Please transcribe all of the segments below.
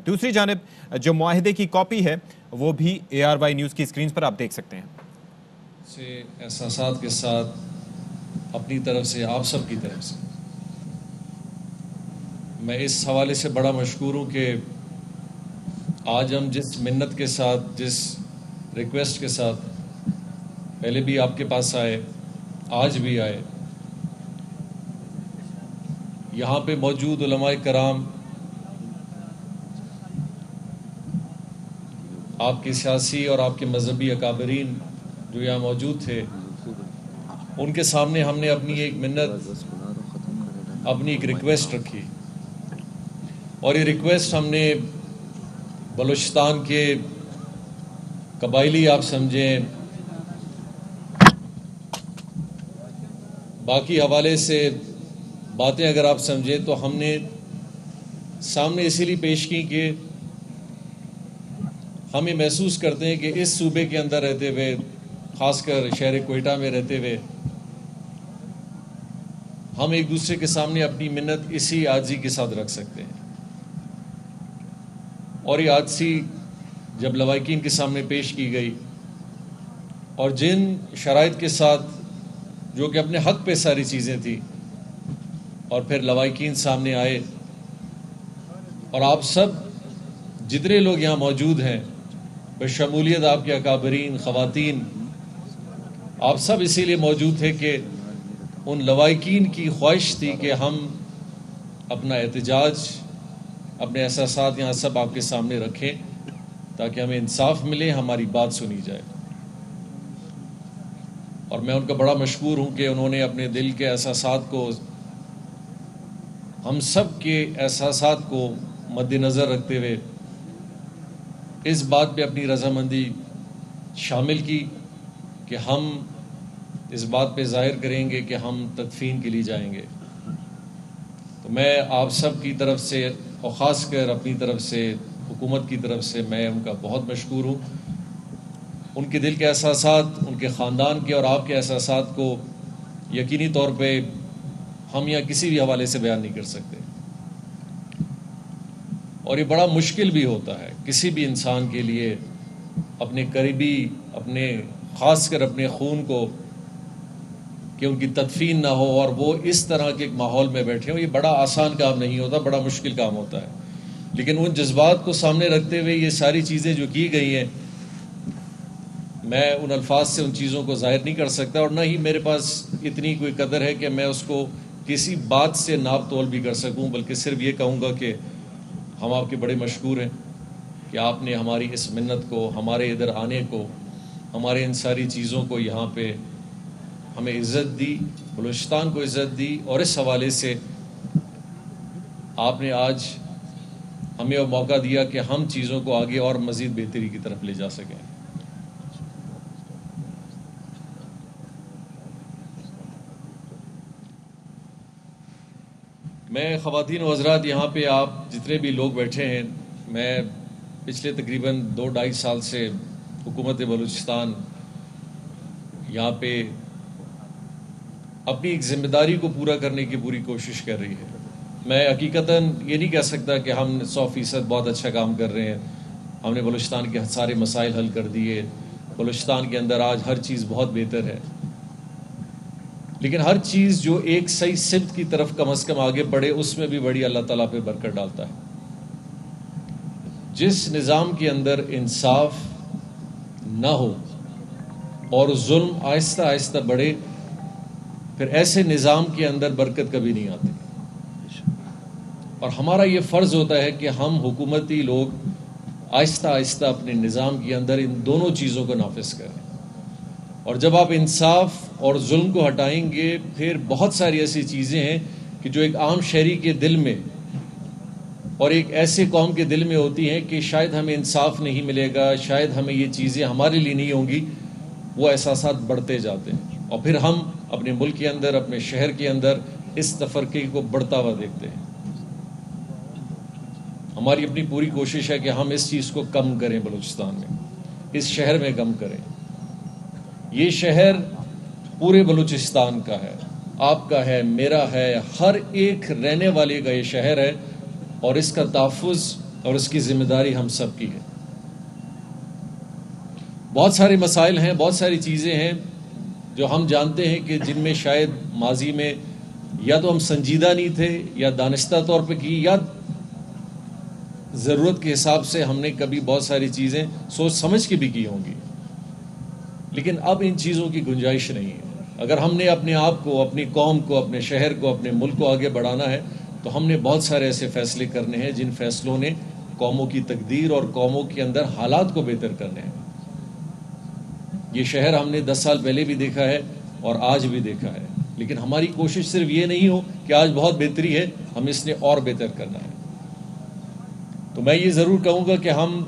دوسری جانب جو معاہدے کی کاپی ہے وہ بھی ARY نیوز کی اسکرین پر آپ دیکھ سکتے ہیں. سے احساسات کے ساتھ اپنی طرف سے آپ سب کی طرف سے میں اس حوالے سے بڑا مشکور ہوں کہ آج ہم جس منت کے ساتھ جس ریکویسٹ کے ساتھ پہلے بھی آپ کے پاس آئے آج بھی آئے یہاں پہ موجود علماء کرام آپ کے سیاسی اور آپ کے مذہبی اکابرین جو یہاں موجود تھے ان کے سامنے ہم نے اپنی ایک منت اپنی ایک ریکویسٹ رکھی اور یہ ریکویسٹ ہم نے بلوچستان کے قبائلی آپ سمجھیں باقی حوالے سے باتیں اگر آپ سمجھیں تو ہم نے سامنے اسی لیے پیش کی کہ ہم یہ محسوس کرتے ہیں کہ اس صوبے کے اندر رہتے ہوئے خاص کر شہر کوئٹہ میں رہتے ہوئے ہم ایک دوسرے کے سامنے اپنی منت اسی عاجزی کے ساتھ رکھ سکتے ہیں اور یہ عاجزی جب لوائقین کے سامنے پیش کی گئی اور جن شرائط کے ساتھ جو کہ اپنے حق پہ ساری چیزیں تھیں اور پھر لوائقین سامنے آئے اور آپ سب جتنے لوگ یہاں موجود ہیں بشمولیت آپ کے اکابرین خواتین آپ سب اسی لیے موجود تھے کہ ان لوائقین کی خواہش تھی کہ ہم اپنا احتجاج اپنے احساسات یہاں سب آپ کے سامنے رکھیں تاکہ ہمیں انصاف ملے ہماری بات سنی جائے اور میں ان کا بڑا مشکور ہوں کہ انہوں نے اپنے دل کے احساسات کو ہم سب کے احساسات کو مد نظر رکھتے ہوئے اس بات پہ اپنی رضامندی شامل کی کہ ہم اس بات پہ ظاہر کریں گے کہ ہم تدفین کے لیے جائیں گے. تو میں آپ سب کی طرف سے اور خاص کر اپنی طرف سے حکومت کی طرف سے میں ان کا بہت مشکور ہوں. ان کے دل کے احساسات ان کے خاندان کے اور آپ کے احساسات کو یقینی طور پہ ہم یہاں کسی بھی حوالے سے بیان نہیں کر سکتے اور یہ بڑا مشکل بھی ہوتا ہے کسی بھی انسان کے لیے اپنے قریبی اپنے خاص کر اپنے خون کو کہ ان کی تدفین نہ ہو اور وہ اس طرح کے ایک ماحول میں بیٹھے ہوں. یہ بڑا آسان کام نہیں ہوتا بڑا مشکل کام ہوتا ہے لیکن ان جذبات کو سامنے رکھتے ہوئے یہ ساری چیزیں جو کی گئی ہیں میں ان الفاظ سے ان چیزوں کو ظاہر نہیں کر سکتا اور نہ ہی میرے پاس اتنی کوئی قدر ہے کہ میں اس کو کسی بات سے ناپ تول بھی کر سکوں بلکہ صرف یہ کہوں گا کہ ہم آپ کے بڑے مشکور ہیں کہ آپ نے ہماری اس منت کو ہمارے ادھر آنے کو ہمارے ان ساری چیزوں کو یہاں پہ ہمیں عزت دی بلوچستان کو عزت دی اور اس حوالے سے آپ نے آج ہمیں وہ موقع دیا کہ ہم چیزوں کو آگے اور مزید بہتری کی طرف لے جا سکیں. میں خواتین و حضرات یہاں پہ آپ جتنے بھی لوگ بیٹھے ہیں میں پچھلے تقریباً 2-2.5 سال سے حکومت بلوچستان یہاں پہ اپنی ایک ذمہ داری کو پورا کرنے کی پوری کوشش کر رہی ہے. میں حقیقتاً یہ نہیں کہہ سکتا کہ ہم 100% بہت اچھا کام کر رہے ہیں ہم نے بلوچستان کے سارے مسائل حل کر دیے بلوچستان کے اندر آج ہر چیز بہت بہتر ہے لیکن ہر چیز جو ایک صحیح سمت کی طرف کم از کم آگے بڑھے اس میں بھی بڑی اللہ تعالیٰ پہ برکت ڈالتا ہے. جس نظام کے اندر انصاف نہ ہو اور ظلم آہستہ آہستہ بڑھے پھر ایسے نظام کے اندر برکت کبھی نہیں آتی اور ہمارا یہ فرض ہوتا ہے کہ ہم حکومتی لوگ آہستہ آہستہ اپنے نظام کے اندر ان دونوں چیزوں کو نافذ کریں اور جب آپ انصاف اور ظلم کو ہٹائیں گے پھر بہت ساری ایسی چیزیں ہیں کہ جو ایک عام شہری کے دل میں اور ایک ایسے قوم کے دل میں ہوتی ہیں کہ شاید ہمیں انصاف نہیں ملے گا شاید ہمیں یہ چیزیں ہمارے لیے نہیں ہوں گی وہ احساسات بڑھتے جاتے ہیں اور پھر ہم اپنے ملک کے اندر اپنے شہر کے اندر اس تفرقے کو بڑھتا ہوا دیکھتے ہیں. ہماری اپنی پوری کوشش ہے کہ ہم اس چیز کو کم کریں بلوچستان میں اس شہر میں کم کریں. یہ شہر پورے بلوچستان کا ہے آپ کا ہے میرا ہے ہر ایک رہنے والے کا یہ شہر ہے اور اس کا تحفظ اور اس کی ذمہ داری ہم سب کی ہے. بہت سارے مسائل ہیں, بہت ساری چیزیں ہیں جو ہم جانتے ہیں کہ جن میں شاید ماضی میں یا تو ہم سنجیدہ نہیں تھے, یا دانستہ طور پہ کی, یا ضرورت کے حساب سے ہم نے کبھی بہت ساری چیزیں سوچ سمجھ کے بھی کی ہوں گی, لیکن اب ان چیزوں کی گنجائش نہیں ہے. اگر ہم نے اپنے آپ کو, اپنی قوم کو, اپنے شہر کو, اپنے ملک کو آگے بڑھانا ہے تو ہم نے بہت سارے ایسے فیصلے کرنے ہیں جن فیصلوں نے قوموں کی تقدیر اور قوموں کے اندر حالات کو بہتر کرنے ہیں. یہ شہر ہم نے 10 سال پہلے بھی دیکھا ہے اور آج بھی دیکھا ہے, لیکن ہماری کوشش صرف یہ نہیں ہو کہ آج بہت بہتری ہے, ہم اس نے اور بہتر کرنا ہے. تو میں یہ ضرور کہوں گا کہ ہم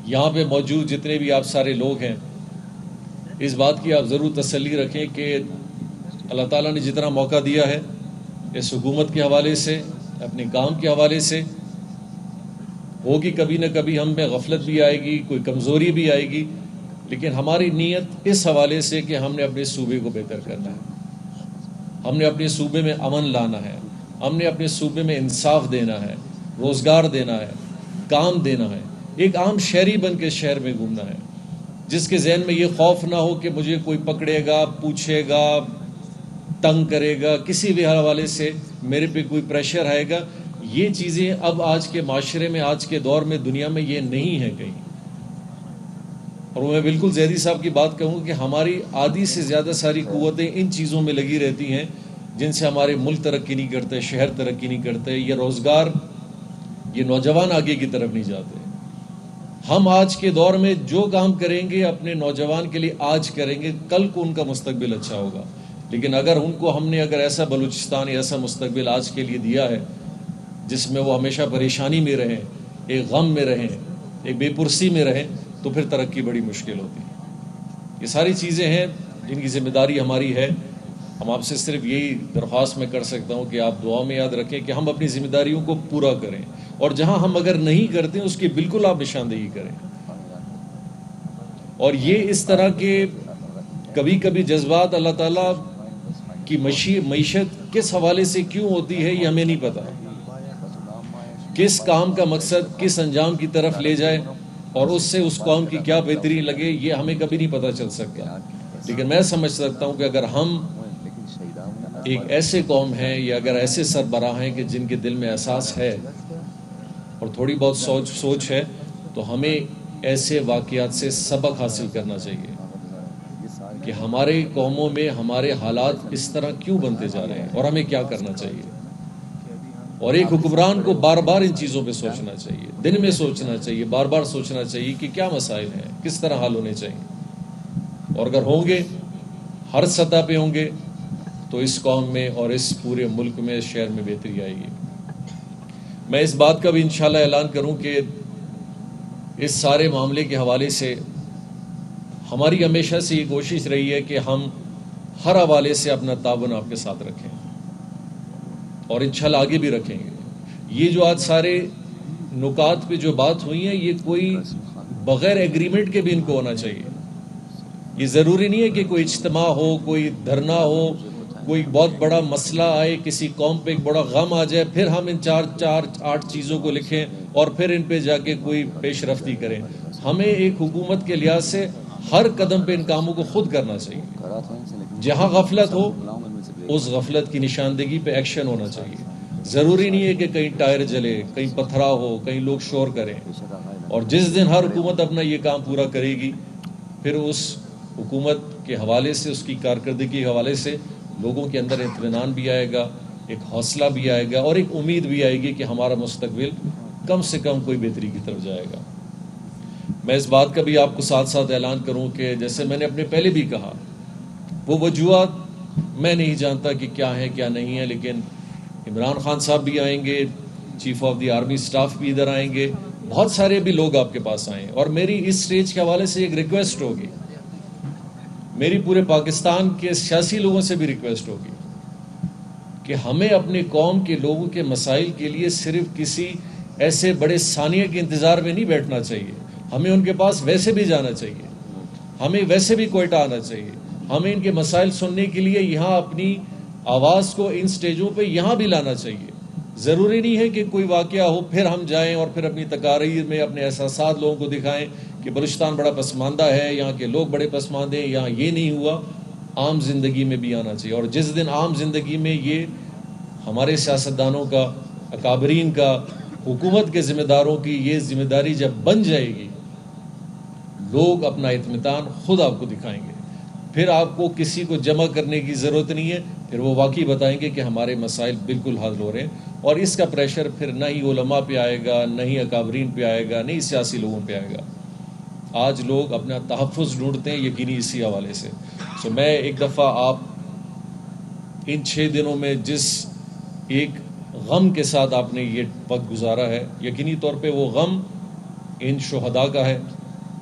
یہاں پہ موجود جتنے بھی آپ سارے لوگ ہیں, اس بات کی آپ ضرور تسلی رکھیں کہ اللہ تعالیٰ نے جتنا موقع دیا ہے اس حکومت کے حوالے سے, اپنے کام کے حوالے سے, ہوگی کبھی نہ کبھی ہم میں غفلت بھی آئے گی, کوئی کمزوری بھی آئے گی, لیکن ہماری نیت اس حوالے سے کہ ہم نے اپنے صوبے کو بہتر کرنا ہے, ہم نے اپنے صوبے میں امن لانا ہے, ہم نے اپنے صوبے میں انصاف دینا ہے, روزگار دینا ہے, کام دینا ہے, ایک عام شہری بن کے شہر میں گھومنا ہے, جس کے ذہن میں یہ خوف نہ ہو کہ مجھے کوئی پکڑے گا, پوچھے گا, تنگ کرے گا, کسی بھی حوالے سے میرے پہ کوئی پریشر آئے گا. یہ چیزیں اب آج کے معاشرے میں, آج کے دور میں, دنیا میں یہ نہیں ہے کہیں. اور میں بالکل زیدی صاحب کی بات کہوں کہ ہماری آدھی سے زیادہ ساری قوتیں ان چیزوں میں لگی رہتی ہیں جن سے ہمارے ملک ترقی نہیں کرتے, شہر ترقی نہیں کرتے, یہ روزگار, یہ نوجوان آگے کی طرف نہیں جاتے. ہم آج کے دور میں جو کام کریں گے اپنے نوجوان کے لیے آج کریں گے, کل کو ان کا مستقبل اچھا ہوگا. لیکن اگر ان کو ہم نے اگر ایسا بلوچستان, ایسا مستقبل آج کے لیے دیا ہے جس میں وہ ہمیشہ پریشانی میں رہیں, ایک غم میں رہیں, ایک بے پرسی میں رہیں, تو پھر ترقی بڑی مشکل ہوتی ہے. یہ ساری چیزیں ہیں جن کی ذمہ داری ہماری ہے. ہم آپ سے صرف یہی درخواست میں کر سکتا ہوں کہ آپ دعا میں یاد رکھیں کہ ہم اپنی ذمہ داریوں کو پورا کریں, اور جہاں ہم اگر نہیں کرتے اس کی بالکل آپ نشاندہی کریں. اور یہ اس طرح کے کبھی کبھی جذبات اللہ تعالیٰ کی معیشت کس حوالے سے کیوں ہوتی ہے یہ ہمیں نہیں پتا, کس کام کا مقصد کس انجام کی طرف لے جائے اور اس سے اس قوم کی کیا بہتری لگے, یہ ہمیں کبھی نہیں پتہ چل سکتا. لیکن میں سمجھ سکتا ہوں کہ اگر ہم ایک ایسے قوم ہیں یا اگر ایسے سربراہ ہیں کہ جن کے دل میں احساس ہے اور تھوڑی بہت سوچ ہے, تو ہمیں ایسے واقعات سے سبق حاصل کرنا چاہیے کہ ہمارے قوموں میں ہمارے حالات اس طرح کیوں بنتے جا رہے ہیں اور ہمیں کیا کرنا چاہیے. اور ایک حکمران کو بار بار ان چیزوں پہ سوچنا چاہیے, دن میں سوچنا چاہیے, بار بار سوچنا چاہیے کہ کیا مسائل ہیں, کس طرح حل ہونے چاہیے. اور اگر ہوں گے, ہر سطح پہ ہوں گے, تو اس قوم میں اور اس پورے ملک میں, اس شہر میں بہتری آئے گی. میں اس بات کا بھی انشاءاللہ اعلان کروں کہ اس سارے معاملے کے حوالے سے ہماری ہمیشہ سے یہ کوشش رہی ہے کہ ہم ہر حوالے سے اپنا تعاون آپ کے ساتھ رکھیں, اور انشاءاللہ آگے بھی رکھیں گے. یہ جو آج سارے نکات پہ جو بات ہوئی ہیں, یہ کوئی بغیر ایگریمنٹ کے بھی ان کو ہونا چاہیے. یہ ضروری نہیں ہے کہ کوئی اجتماع ہو, کوئی دھرنا ہو, کوئی بہت بڑا مسئلہ آئے, کسی قوم پہ ایک بڑا غم آ جائے, پھر ہم ان 8 چیزوں کو لکھیں اور پھر ان پہ جا کے کوئی پیش رفتی کریں. ہمیں ایک حکومت کے لحاظ سے ہر قدم پہ ان کاموں کو خود کرنا چاہیے. جہاں غفلت ہو اس غفلت کی نشاندہی پہ ایکشن ہونا چاہیے. ضروری نہیں ہے کہ کہیں ٹائر جلے, کہیں پتھراؤ ہو, کہیں لوگ شور کریں. اور جس دن ہر حکومت اپنا یہ کام پورا کرے گی, پھر اس حکومت کے حوالے سے, اس کی کارکردگی کے حوالے سے لوگوں کے اندر اطمینان بھی آئے گا, ایک حوصلہ بھی آئے گا, اور ایک امید بھی آئے گی کہ ہمارا مستقبل کم سے کم کوئی بہتری کی طرف جائے گا. میں اس بات کا بھی آپ کو ساتھ ساتھ اعلان کروں کہ جیسے میں نے اپنے پہلے بھی کہا, وہ وجوہات میں نہیں جانتا کہ کیا ہیں کیا نہیں ہیں, لیکن عمران خان صاحب بھی آئیں گے, chief of the army staff بھی ادھر آئیں گے, بہت سارے بھی لوگ آپ کے پاس آئیں. اور میری اس سٹیج کے حوالے سے ایک ریکویسٹ ہوگی, میری پورے پاکستان کے سیاسی لوگوں سے بھی ریکویسٹ ہوگی کہ ہمیں اپنے قوم کے لوگوں کے مسائل کے لیے صرف کسی ایسے بڑے ثانیے کے انتظار میں نہیں بیٹھنا چاہیے. ہمیں ان کے پاس ویسے بھی جانا چاہیے, ہمیں ویسے بھی کوئٹہ آنا چاہیے, ہمیں ان کے مسائل سننے کے لیے یہاں اپنی آواز کو ان سٹیجوں پہ یہاں بھی لانا چاہیے. ضروری نہیں ہے کہ کوئی واقعہ ہو پھر ہم جائیں اور پھر اپنی تقاریر میں اپنے احساسات لوگوں کو دکھائیں کہ بلوچستان بڑا پسماندہ ہے، یہاں کے لوگ بڑے پسماندے ہیں، یہاں یہ نہیں ہوا۔ عام زندگی میں بھی آنا چاہیے، اور جس دن عام زندگی میں یہ ہمارے سیاستدانوں کا، اکابرین کا، حکومت کے ذمہ داروں کی یہ ذمہ داری جب بن جائے گی، لوگ اپنا اطمینان خود آپ کو دکھائیں گے، پھر آپ کو کسی کو جمع کرنے کی ضرورت نہیں ہے، پھر وہ واقعی بتائیں گے کہ ہمارے مسائل بالکل حل ہو رہے ہیں، اور اس کا پریشر پھر نہ ہی علماء پہ آئے گا، نہ ہی اکابرین پہ آئے گا، نہ ہی سیاسی لوگوں پہ آئے گا۔ آج لوگ اپنا تحفظ ڈھونڈتے ہیں یقینی اسی حوالے سے۔ میں ایک دفعہ آپ ان 6 دنوں میں جس ایک غم کے ساتھ آپ نے یہ وقت گزارا ہے، یقینی طور پہ وہ غم ان شہداء کا ہے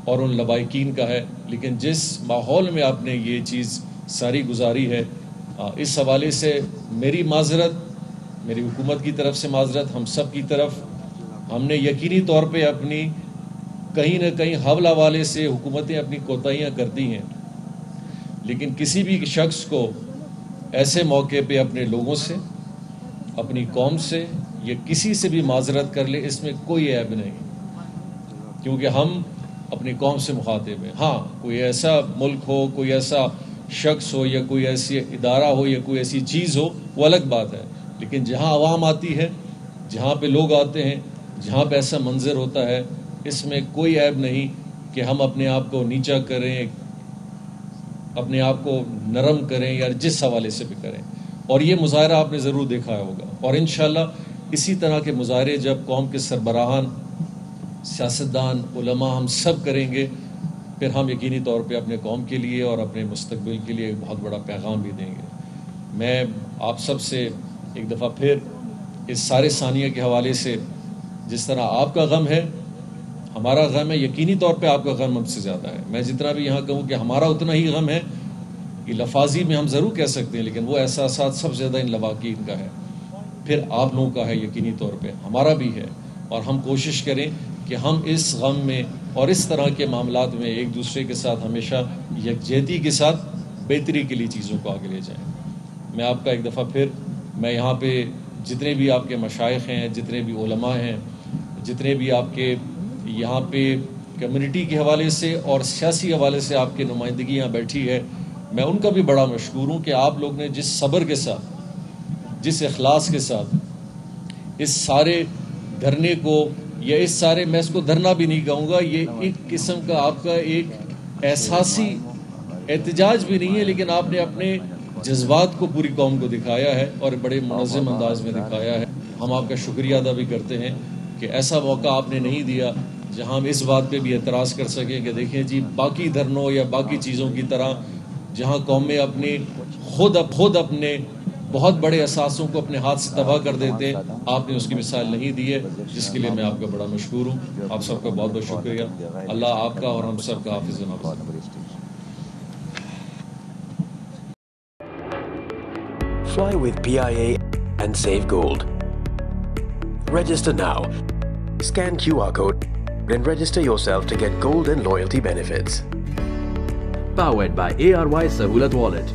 اور ان لبائقین کا ہے، لیکن جس ماحول میں آپ نے یہ چیز ساری گزاری ہے، اس حوالے سے میری معذرت، میری حکومت کی طرف سے معذرت، ہم سب کی طرف۔ ہم نے یقینی طور پہ اپنی کہیں نہ کہیں حوالہ والے سے حکومتیں اپنی کوتاہیاں کرتی ہیں، لیکن کسی بھی شخص کو ایسے موقع پہ اپنے لوگوں سے، اپنی قوم سے یا کسی سے بھی معذرت کر لے، اس میں کوئی عیب نہیں، کیونکہ ہم اپنی قوم سے مخاطب ہیں۔ ہاں، کوئی ایسا ملک ہو، کوئی ایسا شخص ہو، یا کوئی ایسی ادارہ ہو، یا کوئی ایسی چیز ہو، وہ الگ بات ہے، لیکن جہاں عوام آتی ہے، جہاں پہ لوگ آتے ہیں، جہاں پہ ایسا منظر ہوتا ہے، اس میں کوئی عیب نہیں کہ ہم اپنے آپ کو نیچا کریں، اپنے آپ کو نرم کریں، یا جس حوالے سے بھی کریں۔ اور یہ مظاہرہ آپ نے ضرور دیکھا ہوگا، اور انشاءاللہ اسی طرح کے مظاہرے جب قوم کے سربراہان، سیاستدان، علماء ہم سب کریں گے، پھر ہم یقینی طور پہ اپنے قوم کے لیے اور اپنے مستقبل کے لیے ایک بہت بڑا پیغام بھی دیں گے۔ میں آپ سب سے ایک دفعہ پھر اس سارے ثانیہ کے حوالے سے، جس طرح آپ کا غم ہے، ہمارا غم ہے، یقینی طور پہ آپ کا غم ہم سے زیادہ ہے۔ میں جتنا بھی یہاں کہوں کہ ہمارا اتنا ہی غم ہے، یہ لفاظی میں ہم ضرور کہہ سکتے ہیں، لیکن وہ احساسات سب سے زیادہ ان لواحقین کا ہے، پھر آپ لوگوں کا ہے، یقینی طور پہ ہمارا بھی ہے۔ اور ہم کوشش کریں کہ ہم اس غم میں اور اس طرح کے معاملات میں ایک دوسرے کے ساتھ ہمیشہ یکجہتی کے ساتھ بہتری کے لیے چیزوں کو آگے لے جائیں۔ میں آپ کا ایک دفعہ پھر، میں یہاں پہ جتنے بھی آپ کے مشائخ ہیں، جتنے بھی علماء ہیں، جتنے بھی آپ کے یہاں پہ کمیونٹی کے حوالے سے اور سیاسی حوالے سے آپ کی نمائندگی یہاں بیٹھی ہے، میں ان کا بھی بڑا مشکور ہوں کہ آپ لوگ نے جس صبر کے ساتھ، جس اخلاص کے ساتھ اس سارے دھرنے کو، یا اس سارے، میں اس کو دھرنا بھی نہیں کہوں گا، یہ ایک قسم کا آپ کا ایک احساسی احتجاج بھی نہیں ہے، لیکن آپ نے اپنے جذبات کو پوری قوم کو دکھایا ہے اور بڑے منظم انداز میں دکھایا ہے۔ ہم آپ کا شکریہ ادا بھی کرتے ہیں کہ ایسا موقع آپ نے نہیں دیا جہاں ہم اس بات پہ بھی اعتراض کر سکیں کہ دیکھیں جی، باقی دھرنوں یا باقی چیزوں کی طرح جہاں قومیں اپنے خود اپنے بہت بڑے اثاثوں کو اپنے ہاتھ سے تباہ کر دیتے ہیں، آپ نے اس کی مثال نہیں دی ہے، جس کے لیے میں آپ کا بڑا مشکور ہوں۔ آپ سب کا بہت بہت شکریہ، اللہ آپ کا اور ہم سب کا حافظ و ناصر۔ Fly with PIA and save gold. Register now. Scan QR code and register yourself to get gold and loyalty benefits. Powered by ARY Sahulat Wallet.